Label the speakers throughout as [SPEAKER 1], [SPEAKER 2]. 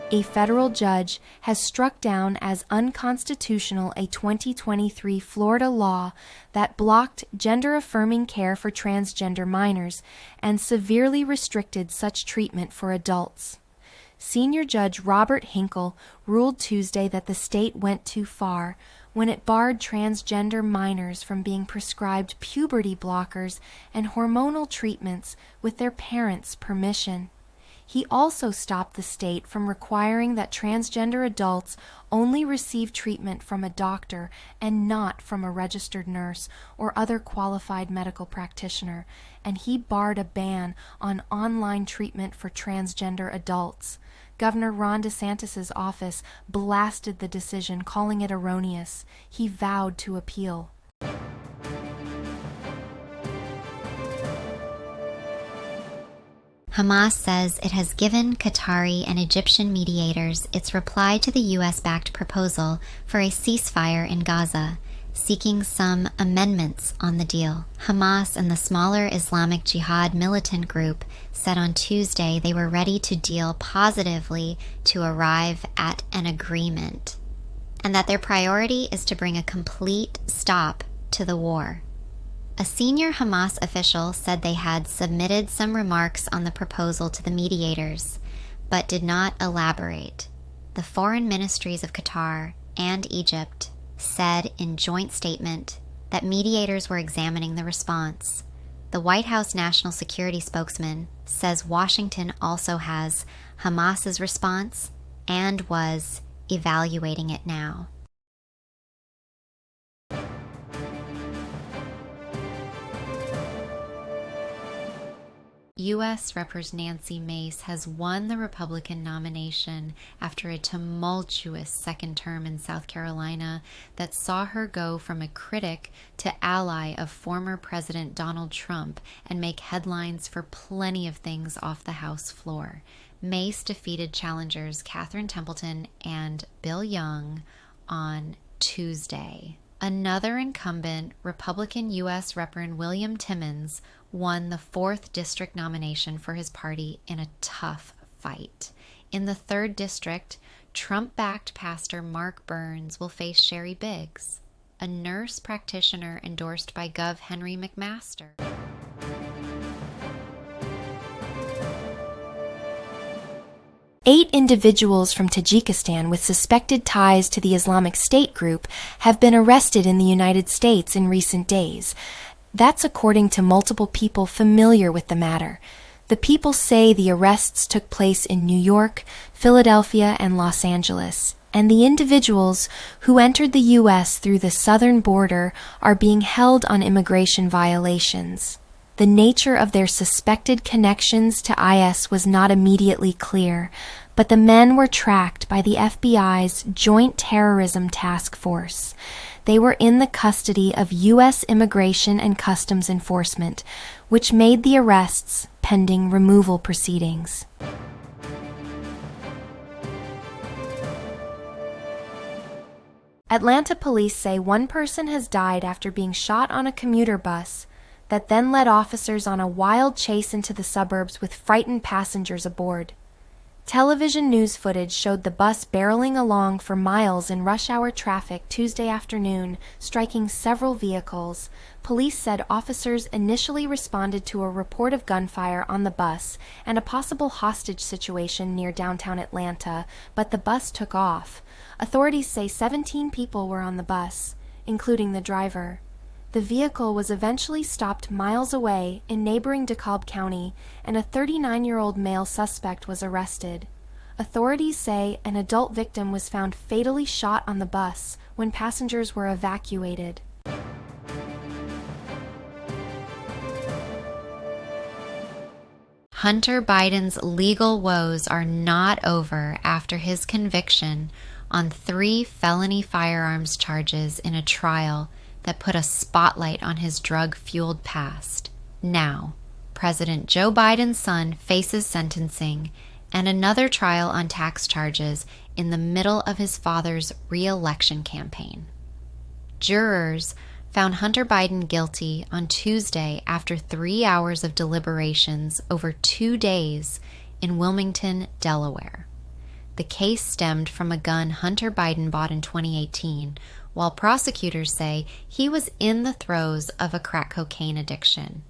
[SPEAKER 1] A federal judge has struck down as unconstitutional a 2023 Florida law that blocked gender-affirming care for transgender minors and severely restricted such treatment for adults. Senior Judge Robert Hinkle ruled Tuesday that the state went too far when it barred transgender minors from being prescribed puberty blockers and hormonal treatments with their parents' permission. He also stopped the state from requiring that transgender adults only receive treatment from a doctor and not from a registered nurse or other qualified medical practitioner, and he barred a ban on online treatment for transgender adults. Governor Ron DeSantis' office blasted the decision, calling it erroneous. He vowed to appeal.
[SPEAKER 2] Hamas says it has given Qatari and Egyptian mediators its reply to the U.S.-backed proposal for a ceasefire in Gaza, seeking some amendments on the deal. Hamas and the smaller Islamic Jihad militant group said on Tuesday they were ready to deal positively to arrive at an agreement, and that their priority is to bring a complete stop to the war. A senior Hamas official said they had submitted some remarks on the proposal to the mediators, but did not elaborate. The foreign ministries of Qatar and Egypt said in joint statement that mediators were examining the response. The White House national security spokesman says Washington also has Hamas's response and was evaluating it now. U.S. Representative Nancy Mace has won the Republican nomination after a tumultuous second term in South Carolina that saw her go from a critic to ally of former President Donald Trump and make headlines for plenty of things off the House floor. Mace defeated challengers Catherine Templeton and Bill Young on Tuesday. Another incumbent, Republican U.S. Representative William Timmons, won the 4th district nomination for his party in a tough fight. In the 3rd district, Trump-backed pastor Mark Burns will face Sherry Biggs, a nurse practitioner endorsed by Gov. Henry McMaster.
[SPEAKER 1] Eight individuals from Tajikistan with suspected ties to the Islamic State group have been arrested in the United States in recent days. That's according to multiple people familiar with the matter. The people say the arrests took place in New York, Philadelphia, and Los Angeles, and the individuals who entered the U.S. through the southern border are being held on immigration violations. The nature of their suspected connections to IS was not immediately clear, but the men were tracked by the FBI's Joint Terrorism Task Force. They were in the custody of U.S. Immigration and Customs Enforcement, which made the arrests pending removal proceedings. Atlanta police say one person has died after being shot on a commuter bus that then led officers on a wild chase into the suburbs with frightened passengers aboard. Television news footage showed the bus barreling along for miles in rush-hour traffic Tuesday afternoon, striking several vehicles. Police said officers initially responded to a report of gunfire on the bus and a possible hostage situation near downtown Atlanta, but the bus took off. Authorities say 17 people were on the bus, including the driver. The vehicle was eventually stopped miles away in neighboring DeKalb County, and a 39-year-old male suspect was arrested. Authorities say an adult victim was found fatally shot on the bus when passengers were evacuated.
[SPEAKER 2] Hunter Biden's legal woes are not over after his conviction on 3 felony firearms charges in a trial that put a spotlight on his drug-fueled past. Now, President Joe Biden's son faces sentencing and another trial on tax charges in the middle of his father's re-election campaign. Jurors found Hunter Biden guilty on Tuesday after 3 hours of deliberations over 2 days in Wilmington, Delaware. the case stemmed from a gun Hunter Biden bought in 2018, while prosecutors say he was in the throes of a crack cocaine addiction.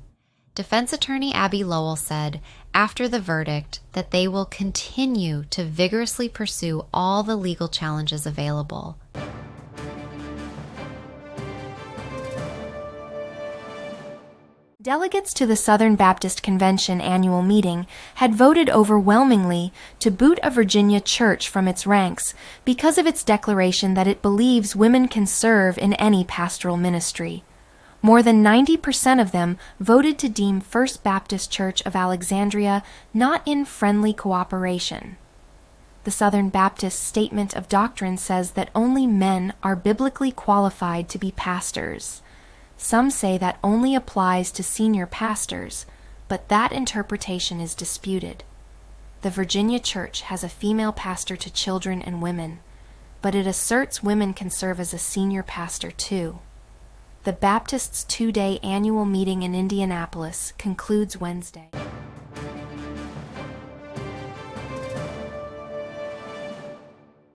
[SPEAKER 2] Defense attorney Abby Lowell said after the verdict that they will continue to vigorously pursue all the legal challenges available.
[SPEAKER 1] Delegates to the Southern Baptist Convention annual meeting had voted overwhelmingly to boot a Virginia church from its ranks because of its declaration that it believes women can serve in any pastoral ministry. More than 90% of them voted to deem First Baptist Church of Alexandria not in friendly cooperation. The Southern Baptist Statement of Doctrine says that only men are biblically qualified to be pastors. Some say that only applies to senior pastors, but that interpretation is disputed. The Virginia Church has a female pastor to children and women, but it asserts women can serve as a senior pastor too. The Baptists' 2-day annual meeting in Indianapolis concludes Wednesday.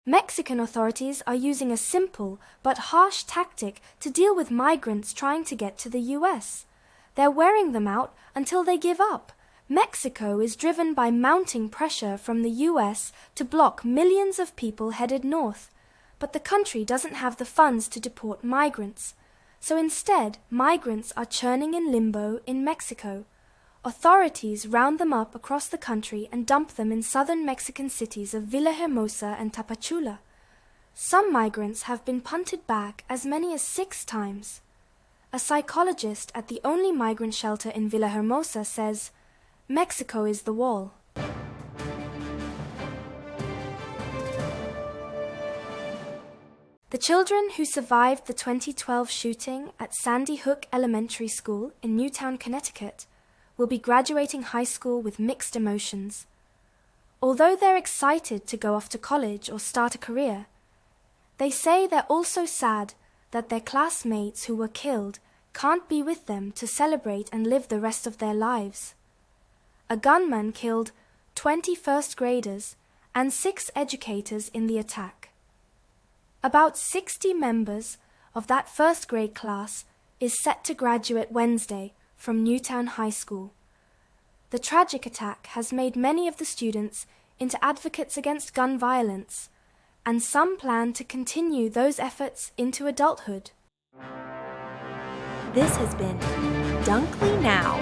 [SPEAKER 3] Mexican authorities are using a simple but harsh tactic to deal with migrants trying to get to the U.S. They're wearing them out until they give up. Mexico is driven by mounting pressure from the U.S. to block millions of people headed north, but the country doesn't have the funds to deport migrants. So instead, migrants are churning in limbo in Mexico. Authorities round them up across the country and dump them in southern Mexican cities of Villahermosa and Tapachula. Some migrants have been punted back as many as 6 times. A psychologist at the only migrant shelter in Villahermosa says, "Mexico is the wall." The children who survived the 2012 shooting at Sandy Hook Elementary School in Newtown, Connecticut, will be graduating high school with mixed emotions. Although they're excited to go off to college or start a career, they say they're also sad that their classmates who were killed can't be with them to celebrate and live the rest of their lives. A gunman killed 20 first graders and 6 educators in the attack. About 60 members of that first grade class is set to graduate Wednesday from Newtown High School. The tragic attack has made many of the students into advocates against gun violence, and some plan to continue those efforts into adulthood.
[SPEAKER 1] This has been Dunkley Now.